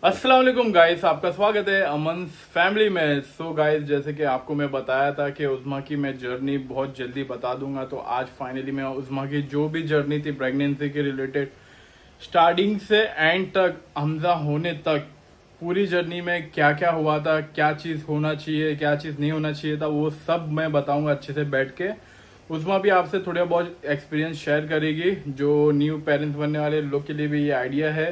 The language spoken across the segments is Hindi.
अस्सलाम वालेकुम गाइस, आपका स्वागत है अमन फैमिली में। सो गाइस, जैसे कि आपको मैं बताया था कि उज़मा की मैं जर्नी बहुत जल्दी बता दूंगा, तो आज फाइनली मैं उज़मा की जो भी जर्नी थी प्रेगनेंसी के रिलेटेड, स्टार्टिंग से एंड तक, हमजा होने तक, पूरी जर्नी में क्या क्या हुआ था, क्या चीज़ होना चाहिए, क्या चीज़ नहीं होना चाहिए था, वो सब मैं बताऊंगा अच्छे से बैठ के। उज़मा भी आपसे थोड़ा बहुत एक्सपीरियंस शेयर करेगी, जो न्यू पेरेंट्स बनने वाले लोग के लिए भी ये आइडिया है।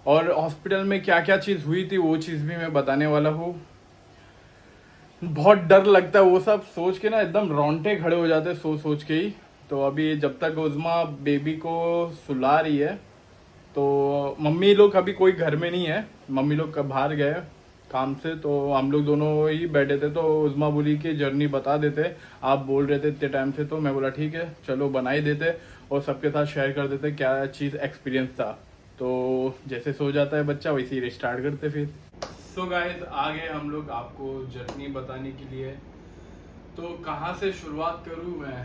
और हॉस्पिटल में क्या क्या चीज़ हुई थी वो चीज़ भी मैं बताने वाला हूँ। बहुत डर लगता है वो सब सोच के ना, एकदम रोंगटे खड़े हो जाते हैं सोच सोच के ही। तो अभी जब तक उज़मा बेबी को सुला रही है, तो मम्मी लोग अभी कोई घर में नहीं है, मम्मी लोग बाहर गए काम से, तो हम लोग दोनों ही बैठे थे। तो उज़मा बोली कि जर्नी बता देते, आप बोल रहे थे इतने टाइम से, तो मैं बोला ठीक है चलो बना ही देते और सबके साथ शेयर कर देते क्या चीज़ एक्सपीरियंस था। तो जैसे सो जाता है बच्चा वैसे ही स्टार्ट करते फिर। सो गाइस, आ गए हम लोग आपको जर्नी बताने के लिए। तो कहाँ से शुरुआत करूँ मैं?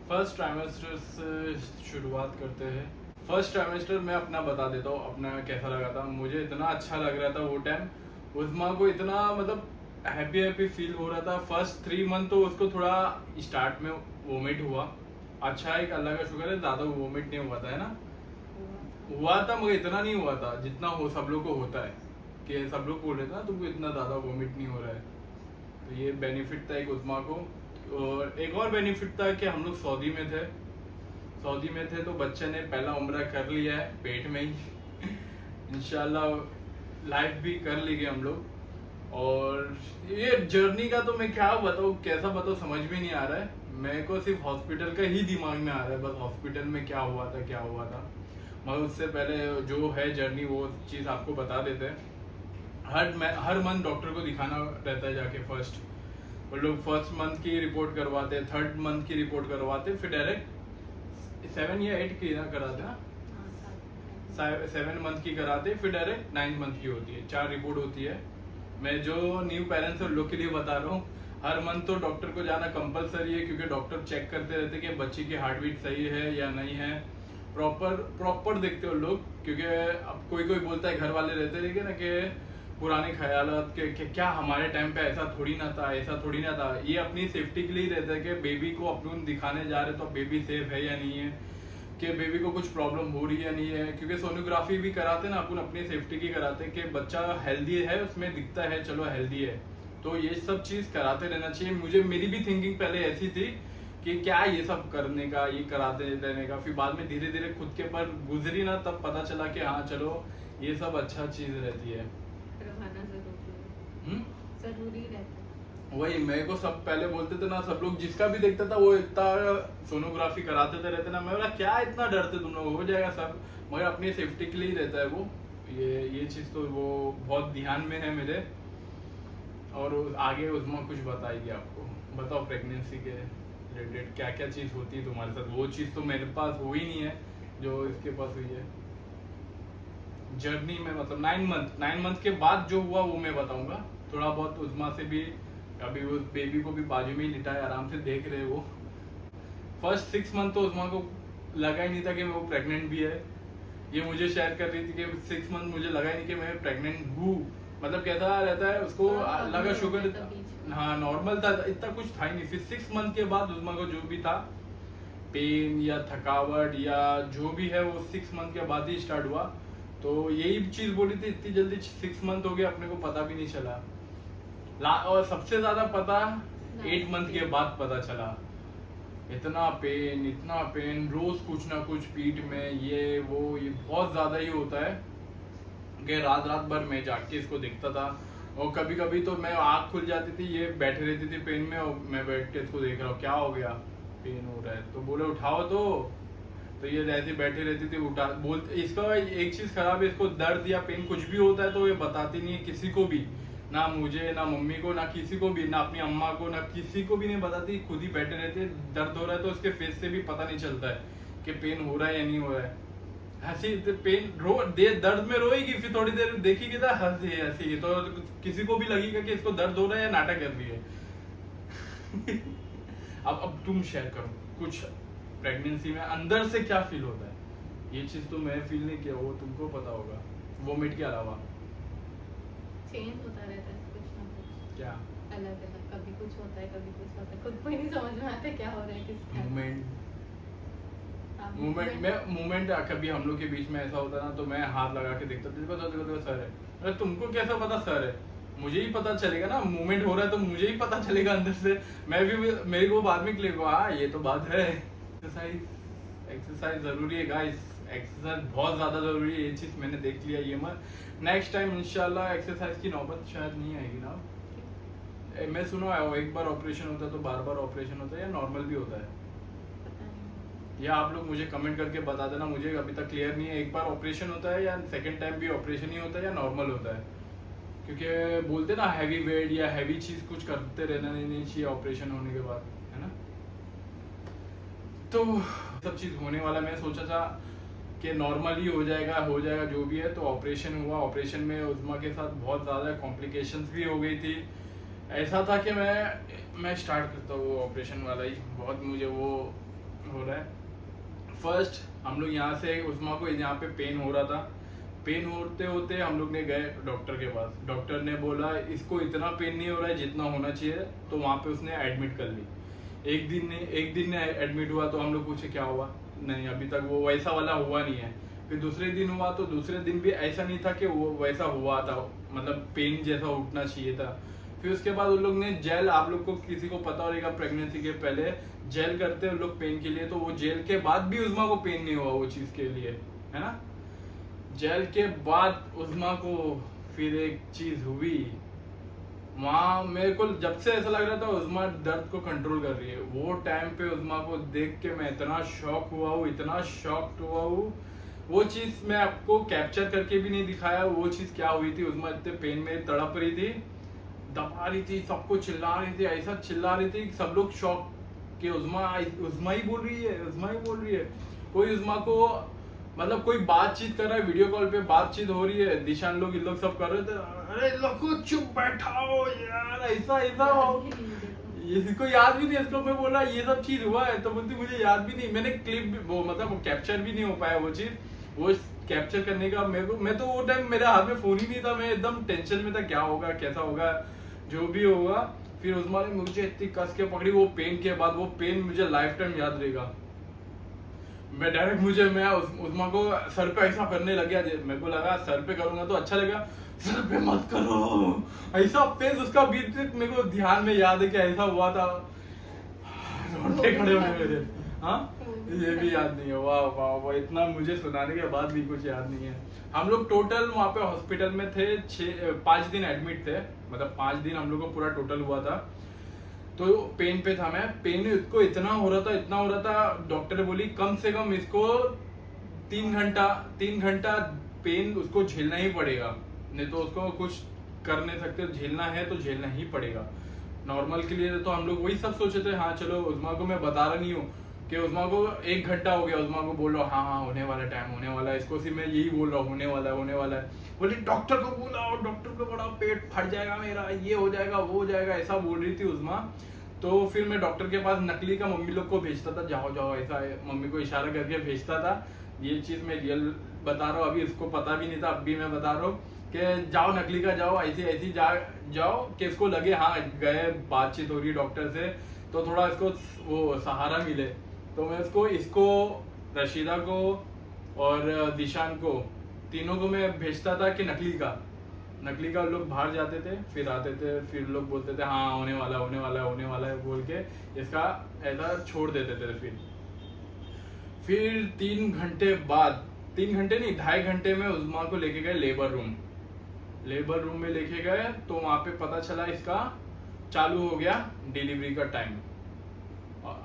फर्स्ट ट्राइमेस्टर से शुरुआत करते हैं। फर्स्ट ट्राइमेस्टर मैं अपना बता देता हूँ, अपना कैसा लगा था। मुझे इतना अच्छा लग रहा था वो टाइम, उज़मा को इतना मतलब हैप्पी हैप्पी फील हो रहा था। फर्स्ट 3 मंथ तो उसको थोड़ा स्टार्ट में वोमिट हुआ। अच्छा है, अल्लाह का शुक्र है ज़्यादा वोमिट नहीं हुआ था, है ना? हुआ था मगर इतना नहीं हुआ था जितना हो सब लोग को होता है, कि सब लोग बोल रहे थे ना तुमको इतना ज़्यादा वोमिट नहीं हो रहा है। तो ये बेनिफिट था एक उज़मा को। और एक और बेनिफिट था कि हम लोग सऊदी में थे। सऊदी में थे तो बच्चे ने पहला उम्रा कर लिया है पेट में ही इंशाल्लाह लाइफ भी कर लेंगे हम लोग। और ये जर्नी का तो मैं क्या बताऊँ, कैसा बताऊँ, समझ में नहीं आ रहा है। मेरे को सिर्फ हॉस्पिटल का ही दिमाग में आ रहा है, बस हॉस्पिटल में क्या हुआ था क्या हुआ था। मगर उससे पहले जो है जर्नी वो चीज़ आपको बता देते हैं। हर मंथ डॉक्टर को दिखाना रहता है जाके। फर्स्ट वो लोग फर्स्ट मंथ की रिपोर्ट करवाते, थर्ड मंथ की रिपोर्ट करवाते, फिर डायरेक्ट 7 या 8 की ना कराते ना, 7 मंथ की कराते, फिर डायरेक्ट 9 मंथ की होती है। 4 रिपोर्ट होती है। मैं जो न्यू पेरेंट्स है लोग के लिए बता रहा हूँ, हर मंथ तो डॉक्टर को जाना कंपलसरी है, क्योंकि डॉक्टर चेक करते रहते कि बच्ची की हार्ट बीट सही है या नहीं है। प्रॉपर प्रॉपर देखते हो लोग, क्योंकि अब कोई कोई बोलता है, घर वाले रहते रहे ना कि पुराने ख्यालात के क्या हमारे टाइम पे ऐसा थोड़ी ना था, ऐसा थोड़ी ना था। ये अपनी सेफ्टी के लिए रहता है कि बेबी को अपन दिखाने जा रहे तो बेबी सेफ है या नहीं है, कि बेबी को कुछ प्रॉब्लम हो रही है या नहीं है। क्योंकि सोनोग्राफी भी कराते ना अपन अपनी सेफ्टी की कराते, कि बच्चा हेल्दी है, उसमें दिखता है चलो हेल्दी है। तो ये सब चीज कराते रहना चाहिए। मेरी भी थिंकिंग पहले ऐसी थी कि क्या ये सब करने का, ये कराते रहने का। फिर बाद में धीरे धीरे खुद के पर गुजरी ना, तब पता चला कि हाँ चलो ये सब अच्छा चीज रहती है। जरूरी रहता वही मेरे को सब पहले बोलते थे ना, सब लोग जिसका भी देखता था वो इतना सोनोग्राफी कराते थे रहते ना। मैं बोला क्या इतना डरते तुम लोग, हो जाएगा सब, मगर अपनी सेफ्टी के लिए ही रहता है वो। ये चीज तो वो बहुत ध्यान में है मेरे। और आगे उज़मा कुछ बताएगी आपको। बताओ प्रेगनेंसी के रिलेटेड क्या क्या चीज होती है तुम्हारे साथ। वो चीज तो मेरे पास हुई नहीं है जो इसके पास हुई है जर्नी में। मतलब 9 मंथ के बाद जो हुआ वो मैं बताऊंगा थोड़ा बहुत उज़मा से भी। अभी उस बेबी को भी बाजू में ही लिटा है, आराम से देख रहे वो। फर्स्ट 6 मंथ तो उज़मा को लगा ही नहीं था कि वो प्रेग्नेंट भी है। ये मुझे शेयर कर रही थी कि 6 मंथ मुझे लगा ही नहीं कि मैं प्रेग्नेंट हूँ। मतलब कैसा रहता है उसको, लगा शुगर, हाँ नॉर्मल था, इतना कुछ था ही नहीं। फिर 6 मंथ के बाद उज़मा को जो भी था, पेन या थकावट या जो भी है, वो 6 मंथ के बाद ही स्टार्ट हुआ। तो यही चीज बोली थी, इतनी जल्दी 6 मंथ हो गए अपने को पता भी नहीं चला। और सबसे ज्यादा पता 8 मंथ के बाद पता चला। इतना पेन रोज कुछ ना कुछ पीठ में, ये बहुत ज्यादा ही होता है कि रात रात भर मैं जाग के इसको देखता था। और कभी कभी तो मैं आँख खुल जाती थी, ये बैठे रहती थी पेन में, और मैं बैठ के इसको देख रहा हूँ क्या हो गया, पेन हो रहा है, तो बोले उठाओ तो ये ऐसे बैठी रहती थी। उठा बोल, इसका एक चीज खराब है, इसको दर्द या पेन कुछ भी होता है तो ये बताती नहीं है किसी को भी, ना मुझे ना मम्मी को ना किसी को भी, ना अपनी अम्मा को ना किसी को भी नहीं बताती। खुद ही बैठे रहते। दर्द हो रहा है तो उसके फेस से भी पता नहीं चलता है कि पेन हो रहा है या नहीं हो रहा है। हंसी पेन दर्द में रोएगी, फिर थोड़ी देर देखेगी तो हंसी तो किसी को भी लगेगा कि इसको दर्द हो रहा है या नाटक कर रही है। अब तुम शेयर करो कुछ, प्रेगनेंसी में अंदर से क्या फील होता है। ये चीज तो मैं फील नहीं किया, वो तुमको पता होगा। वोमिट के अलावा चेंज होता रहता है कुछ ना कुछ क्या? अलग अलग, कभी कुछ होता है कभी कुछ होता है, खुद को ही नहीं समझ में आता क्या हो रहा है किस टाइम। मूवमेंट कभी हम लोग के बीच में ऐसा होता ना तो मैं हाथ लगा के देखता देखो सर है। अरे तुमको कैसा पता सर है? मुझे ही पता चलेगा ना, मूवमेंट हो रहा है तो मुझे ही पता चलेगा अंदर से। मैं भी मेरे को बाद में क्लिक हुआ ये तो बात है। एक्सरसाइज जरूरी है गाइस, एक्सरसाइज बहुत ज्यादा जरूरी है, ये चीज मैंने देख लिया। ये मत नेक्स्ट टाइम इंशाल्लाह एक्सरसाइज की नौबत शायद नहीं आएगी ना। मैं सुना है एक बार ऑपरेशन होता है तो बार बार ऑपरेशन होता है या नॉर्मल भी होता है? पता नहीं। या आप लोग मुझे कमेंट करके बता देना, मुझे अभी तक क्लियर नहीं है एक बार ऑपरेशन होता है या सेकंड टाइम भी ऑपरेशन ही होता है या नॉर्मल होता है। क्योंकि बोलते ना हैवी वेट या हैवी चीज कुछ करते रहना नहीं चाहिए ऑपरेशन होने के बाद, है ना। तो सब चीज होने वाला, मैं सोचा था कि नॉर्मल ही हो जाएगा जो भी है। तो ऑपरेशन हुआ, ऑपरेशन में उज़्मा के साथ बहुत ज़्यादा कॉम्प्लिकेशंस भी हो गई थी। ऐसा था कि मैं स्टार्ट करता हूँ ऑपरेशन वाला ही, बहुत मुझे वो हो रहा है। फर्स्ट हम लोग यहाँ से उज़्मा को यहाँ पे पेन हो रहा था, पेन होते होते हम लोग ने गए डॉक्टर के पास। डॉक्टर ने बोला इसको इतना पेन नहीं हो रहा है जितना होना चाहिए, तो वहाँ पे उसने एडमिट कर ली। एक दिन ने एडमिट हुआ तो हम लोग पूछे क्या हुआ, नहीं अभी तक वो वैसा वाला हुआ नहीं है। फिर दूसरे दिन हुआ तो दूसरे दिन भी ऐसा नहीं था कि वो वैसा हुआ था, मतलब पेन जैसा उठना चाहिए था। फिर उसके बाद उन लोग ने जेल, आप लोग को किसी को पता होगा प्रेगनेंसी के पहले जेल करते हैं उन लोग पेन के लिए, तो वो जेल के बाद भी उज़्मा को पेन नहीं हुआ वो चीज के लिए, है ना। जेल के बाद उज़्मा को फिर एक चीज हुई वहाँ, मेरे को जब से ऐसा लग रहा था उज़्मा दर्द को कंट्रोल कर रही है। वो टाइम पे उज़्मा को देख के मैं इतना शॉक हुआ हूँ, इतना शॉक्ड हुआ हूँ। वो चीज मैं आपको कैप्चर करके भी नहीं दिखाया। वो चीज क्या हुई थी, उज़्मा इतने पेन में तड़प रही थी, दबा रही थी, सबको चिल्ला रही थी, ऐसा चिल्ला रही थी सब लोग शॉक कि उज़्मा ही बोल रही है, उज़्मा ही बोल रही है। कोई उज़्मा को मतलब कोई बातचीत कर रहा है, वीडियो कॉल पे बातचीत हो रही है, दिशान लोग इन लोग सब कर रहे थे, अरे इन लोग को चुप बैठाओ यार, ऐसा इसको याद भी नहीं, इसको मैं बोल रहा ये सब चीज हुआ है तो बोलती मुझे याद भी नहीं। मैंने क्लिप भी वो मतलब कैप्चर भी नहीं हो पाया वो चीज, वो कैप्चर करने का मैं तो वो टाइम मेरे हाथ में फोन ही नहीं था, मैं एकदम टेंशन में था क्या होगा कैसा होगा जो भी होगा। फिर उज़्मा ने मुझे इतनी कस के पकड़ी, वो पेन के बाद वो पेन मुझे लाइफ टाइम याद रहेगा। मैं डायरेक्ट मैं उज़्मा को सर पे ऐसा करने लग गया, मेरे को लगा सर पे करूंगा तो अच्छा लगेगा, सर पे मत करो, ऐसा फेस उसका बीच मेरे को ध्यान में याद है कि ऐसा हुआ था। रोटे खड़े हुए मेरे, हाँ ये भी याद नहीं है। वाह वाह वाह, इतना मुझे सुनाने के बाद भी कुछ याद नहीं है। हम लोग टोटल वहाँ पे हॉस्पिटल में थे 5 दिन एडमिट थे, मतलब 5 दिन हम लोग को पूरा टोटल हुआ था। तो पेन पे था मैं, पेन इसको इतना हो रहा था, डॉक्टर बोली कम से कम इसको 3 घंटा पेन उसको झेलना ही पड़ेगा, नहीं तो उसको कुछ कर नहीं सकते, झेलना है तो झेलना ही पड़ेगा। नॉर्मल के लिए तो हम लोग वही सब सोचे थे, हाँ चलो उज़्मा को मैं बता रहा नहीं हूँ कि उज़्मा को 1 घंटा हो गया, उज़्मा को बोल रहा हूँ हाँ होने वाला, टाइम होने वाला है, इसको सिर्फ मैं यही बोल रहा हूँ होने वाला है। बोली डॉक्टर को बुलाओ, डॉक्टर को बड़ा पेट फट जाएगा मेरा, ये हो जाएगा वो हो जाएगा, ऐसा बोल रही थी उज़्मा। तो फिर मैं डॉक्टर के पास नकली का मम्मी लोग को भेजता था, जाओ ऐसा है, मम्मी को इशारा करके भेजता था। ये चीज मैं रियल बता रहा हूँ, अभी इसको पता भी नहीं था, अब भी मैं बता रहा हूँ कि जाओ नकली का जाओ, ऐसी जाओ कि इसको लगे हाँ गए, बातचीत हो रही है डॉक्टर से तो थोड़ा इसको वो सहारा मिले। तो मैं इसको रशीदा को और दिशान को, तीनों को मैं भेजता था कि नकली का लोग बाहर जाते थे, फिर आते थे, फिर लोग बोलते थे हाँ होने वाला है बोल के इसका ऐसा छोड़ देते थे। फिर 3 घंटे बाद, 3 घंटे नहीं 2.5 घंटे में उज़्मा को लेके गए लेबर रूम में लेके गए, तो वहां पे पता चला इसका चालू हो गया डिलीवरी का टाइम।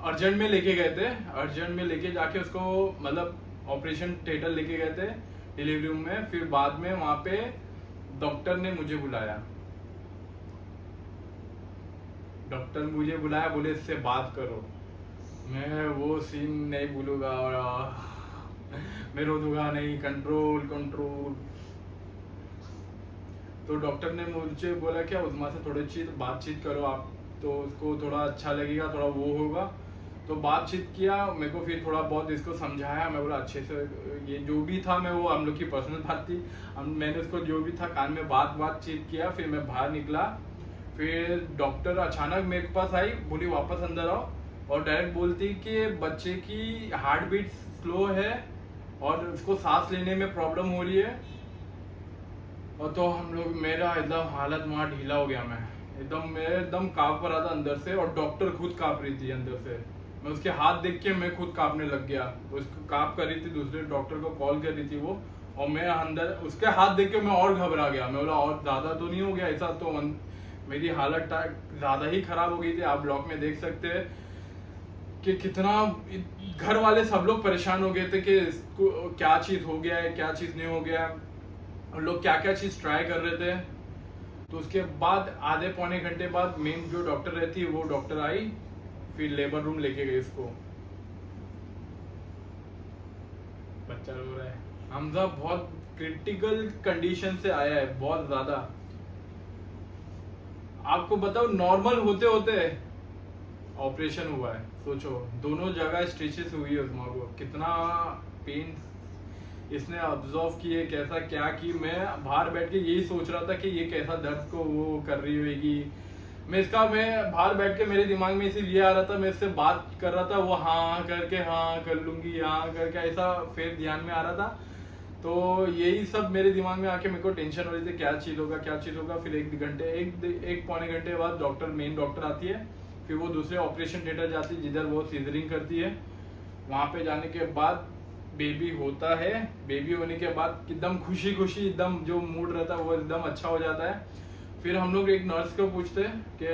अर्जेंट में लेके गए थे, अर्जेंट में लेके जाके उसको मतलब ऑपरेशन थिएटर लेके गए थे डिलीवरी रूम में। फिर बाद में वहां पे डॉक्टर ने मुझे बुलाया, बोले इससे बात करो। मैं वो सीन नहीं भूलूंगा और मैं रो दूंगा नहीं, कंट्रोल। तो डॉक्टर ने मुझे बोला क्या उज़्मा से थोड़ी बातचीत करो आप, तो उसको थोड़ा अच्छा लगेगा, थोड़ा वो होगा। तो बातचीत किया, मेरे को फिर थोड़ा बहुत इसको समझाया, मैं बोला अच्छे से ये जो भी था मैं वो हम लोग की पर्सनल बात थी, मैंने उसको जो भी था कान में बातचीत किया। फिर मैं बाहर निकला, फिर डॉक्टर अचानक मेरे पास आई, बोली वापस अंदर आओ, और डायरेक्ट बोलती कि बच्चे की हार्ट बीट स्लो है और उसको सांस लेने में प्रॉब्लम हो रही है। और तो हम लोग, मेरा एकदम हालत वहाँ ढीला हो गया, मैं एकदम कांप रहा था अंदर से, और डॉक्टर खुद कांप रही थी अंदर से। मैं उसके हाथ देख के मैं खुद कांपने लग गया, उसको कांप कर रही थी, दूसरे डॉक्टर को कॉल कर रही थी वो, और मैं अंदर उसके हाथ देख के मैं और घबरा गया। मैं बोला और ज्यादा तो नहीं हो गया ऐसा, तो मेरी हालत ज्यादा ही खराब हो गई थी। आप ब्लॉग में देख सकते हैं कि कितना घर वाले सब लोग परेशान हो गए थे कि इसको क्या चीज हो गया है, क्या चीज नहीं हो गया, और लोग क्या क्या चीज ट्राई कर रहे थे। तो उसके बाद आधे पौने घंटे बाद मेन जो डॉक्टर रहती है वो डॉक्टर आई, फिर लेबर रूम लेके गए इसको। बच्चा रो रहा है, हमजा बहुत क्रिटिकल कंडीशन से आया है, बहुत ज्यादा। आपको बताओ नॉर्मल होते होते ऑपरेशन हुआ है, सोचो दोनों जगह स्टिचेस हुई है उसमें को, कितना पेन इसने ऑब्जर्व किए, कैसा क्या की। मैं बाहर बैठ के यही सोच रहा था कि ये कैसा दर्द को वो कर रही होगी। मैं बाहर बैठ के मेरे दिमाग में इसीलिए आ रहा था, मैं इससे बात कर रहा था, वो हाँ करके हाँ कर लूंगी, हाँ करके ऐसा फिर ध्यान में आ रहा था। तो यही सब मेरे दिमाग में आके मेरे को टेंशन हो रही थी, क्या चीज होगा क्या चीज होगा। फिर एक पौने घंटे बाद मेन डॉक्टर आती है, फिर वो दूसरे ऑपरेशन थिएटर जाती है जिधर वो सीजरिंग करती है। वहां पे जाने के बाद बेबी होता है, बेबी होने के बाद एकदम खुशी एकदम जो मूड रहता है वो एकदम अच्छा हो जाता है। फिर हम लोग एक नर्स को पूछते कि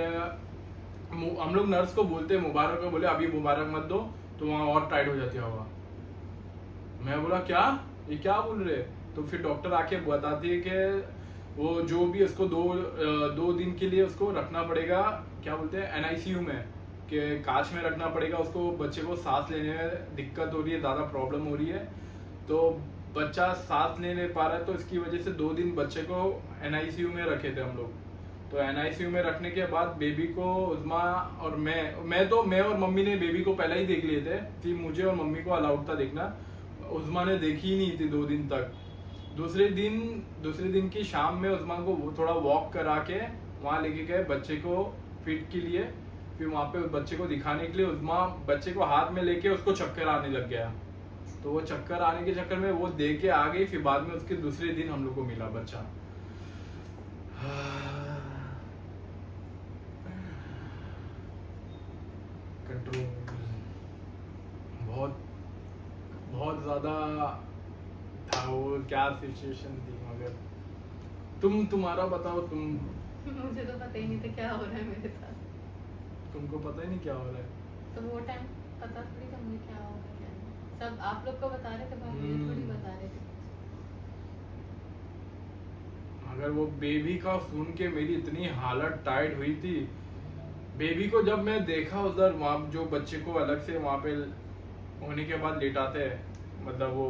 हम लोग नर्स को बोलते मुबारक को, बोले अभी मुबारक मत दो तो वहां और टाइट हो जाती है हवा। मैं बोला क्या, ये क्या बोल रहे। तो फिर डॉक्टर आके बताती है कि वो जो भी उसको दो दिन के लिए उसको रखना पड़ेगा, क्या बोलते हैं एनआईसीयू में, कि कांच में रखना पड़ेगा उसको। बच्चे को सांस लेने में दिक्कत हो रही है, ज्यादा प्रॉब्लम हो रही है, तो बच्चा सांस नहीं ले पा रहा है, तो इसकी वजह से 2 दिन बच्चे को एनआईसीयू में रखे थे हम लोग। तो एनआईसीयू में रखने के बाद बेबी को उस्मा और मैं और मम्मी ने बेबी को पहले ही देख लिए थे कि मुझे और मम्मी को अलाउड था देखना, उस्मा ने देखी ही नहीं थी 2 दिन तक। दूसरे दिन की शाम में उस्मा को थोड़ा वॉक करा के वहां लेके गए बच्चे को फिट के लिए। फिर वहां पे बच्चे को दिखाने के लिए उस्मा बच्चे को हाथ में लेके उसको चक्कर आने लग गया, तो वो चक्कर आने के चक्कर में वो दे के आ गई। फिर बाद में उसके दूसरे दिन हम लोग को मिला बच्चा। कंट्रोल बहुत ज्यादा था वो, क्या सिचुएशन थी। मगर तुम्हारा बताओ, मुझे तो पता ही नहीं था क्या हो रहा है मेरे साथ। तुमको पता ही नहीं क्या हो रहा है। तो वो टाइम पता थोड़ी था मुझे क्या हो रहा है क्या नहीं। सब आप लोग को बता रहे थे पर मुझे थोड़ी बता रहे थे। अगर वो बेबी का सुन के मेरी इतनी हालत टाइट हुई थी। बेबी को जब मैं देखा उधर, वहां जो बच्चे को अलग से वहां पे होने के बाद लेटाते हैं, मतलब वो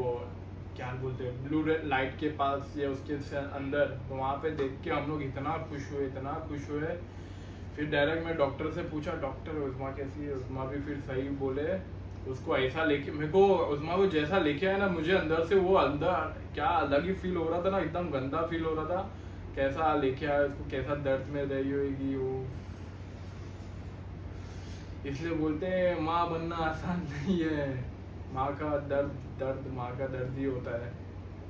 क्या बोलते हैं ब्लू लाइट के पास या उसके अंदर, तो वहां पे देख के हम लोग इतना खुश हुए। फिर डायरेक्ट मैं डॉक्टर से पूछा, डॉक्टर उस्मा कैसी है। उस्मा भी फिर सही बोले। उसको ऐसा लेके मेरे को उस्मा को जैसा लेके आया ना, मुझे अंदर से वो अंदर क्या अलग ही फील हो रहा था ना, एकदम गंदा फील हो रहा था। कैसा लेके आया उसको, कैसा दर्द में रही होगी वो। इसलिए बोलते हैं माँ बनना आसान नहीं है, माँ का दर्द माँ का दर्द ही होता है।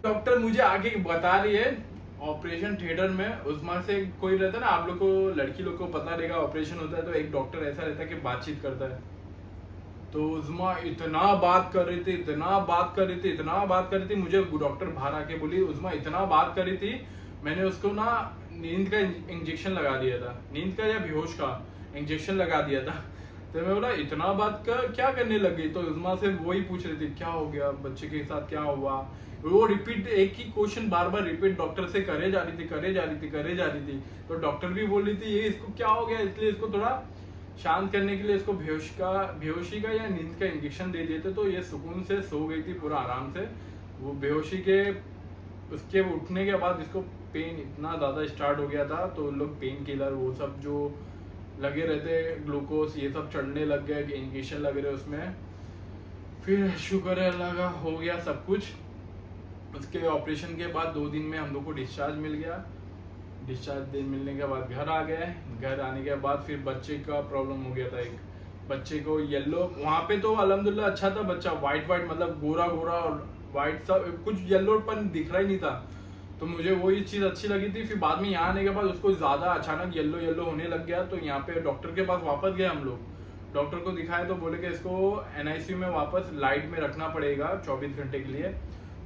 डॉक्टर मुझे आगे बता रही है ऑपरेशन थिएटर में उस्मा से कोई रहता है ना, आप लोग को लड़की लोग को पता रहेगा, ऑपरेशन होता है तो एक डॉक्टर ऐसा रहता है कि बातचीत करता है। तो उस्मा इतना बात कर रही थी, मुझे डॉक्टर बाहर आके बोली उस्मा इतना बात कर रही थी, मैंने उसको ना नींद का इंजेक्शन लगा दिया था, नींद का या बेहोश का इंजेक्शन लगा दिया था। तो मैं बोला इतना बात का क्या करने लग गई। तो उस्मा से वही पूछ रही थी क्या हो गया, बच्चे के साथ क्या हुआ। वो रिपीट एक ही क्वेश्चन बार बार रिपीट डॉक्टर से करे जा रही थी। तो डॉक्टर भी बोल रही थी ये इसको क्या हो गया, इसलिए इसको थोड़ा शांत करने के लिए इसको बेहोशी का या नींद का इंजेक्शन दे दिए थे। तो ये सुकून से सो गई थी पूरा आराम से। वो बेहोशी के उसके उठने के बाद इसको पेन इतना ज्यादा स्टार्ट हो गया था, तो लोग पेन किलर वो सब जो लगे रहते, ग्लूकोज ये सब चढ़ने लग गया, इंजेक्शन लग रहे उसमें। फिर शुक्र है अल्लाह का, हो गया सब कुछ। उसके ऑपरेशन के बाद 2 दिन में हम लोग को डिस्चार्ज मिल गया। डिस्चार्ज मिलने के बाद घर आ गए। घर आने के बाद फिर बच्चे का प्रॉब्लम हो गया था। एक बच्चे को येलो, वहाँ पे तो अल्हम्दुलिल्लाह अच्छा था बच्चा, वाइट मतलब गोरा और वाइट सा, कुछ येलोपन दिख रहा ही नहीं था। तो मुझे वही चीज़ अच्छी लगी थी। फिर बाद में यहाँ आने के बाद उसको ज़्यादा अचानक येलो होने लग गया। तो यहाँ पे डॉक्टर के पास वापस गए हम लोग। डॉक्टर को दिखाया तो बोले कि इसको NICU में वापस लाइट में रखना पड़ेगा 24 घंटे के लिए।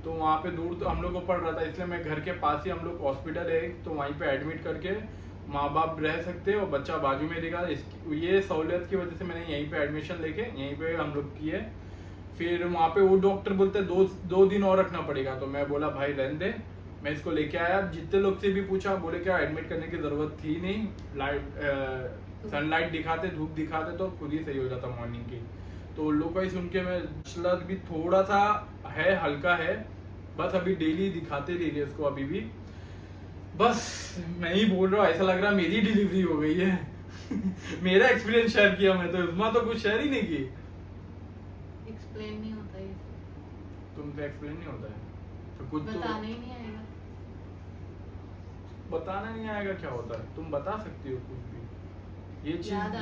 तो वहाँ पे दूर तो हम लोग को पड़ रहा था, इसलिए मैं घर के पास ही, हम लोग हॉस्पिटल है तो वहीं पे एडमिट करके माँ बाप रह सकते और बच्चा बाजू में देगा। ये सहूलियत की वजह से मैंने यहीं पे एडमिशन लेके यहीं पे हम लोग किए। फिर वहाँ पे वो डॉक्टर बोलते 2 दिन और रखना पड़ेगा। तो मैं बोला भाई रहने दे, मैं इसको लेके आया। जितने लोग से भी पूछा, बोले क्या एडमिट करने की जरूरत थी नहीं, सनलाइट दिखाते, धूप दिखाते तो खुद ही सही हो जाता मॉर्निंग की। तो उन लोग का ही सुन के मैं, मसला भी थोड़ा सा है, हल्का है, बस अभी डेली दिखाते रहिए इसको। अभी भी बस मैं ही बोल रहा हूँ, ऐसा लग रहा है मेरी डिलीवरी हो गई है। मेरा एक्सपीरियंस शेयर किया मैं, तो उस्मा तो कुछ शेयर ही नहीं की। एक्सप्लेन नहीं होता ये, तुमसे एक्सप्लेन नहीं होता है तो कुछ बताना ही नहीं आएगा। बताना नहीं आएगा क्या होता है, तुम बता सकती हो कुछ भी। ये चीज याद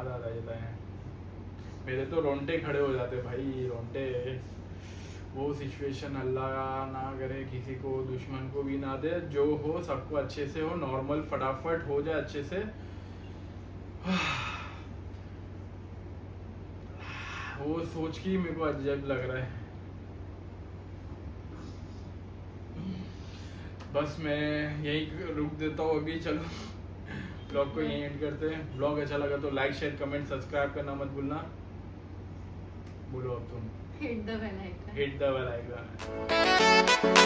आ जाता है। मेरे तो रोंगटे खड़े हो जाते भाई, रोंगटे। वो सिचुएशन अल्लाह ना करे किसी को, दुश्मन को भी ना दे। जो हो सबको अच्छे से हो, नॉर्मल फटाफट हो जाए अच्छे से। वो सोच के मेरे को अजब लग रहा है। बस मैं यही रुक देता हूँ अभी। चलो ब्लॉग को यहीं एंड करते हैं। ब्लॉग अच्छा लगा तो लाइक शेयर कमेंट सब्सक्राइब करना मत भूलना। बोलो अब तुम। Hit the bell icon. Hit the bell icon.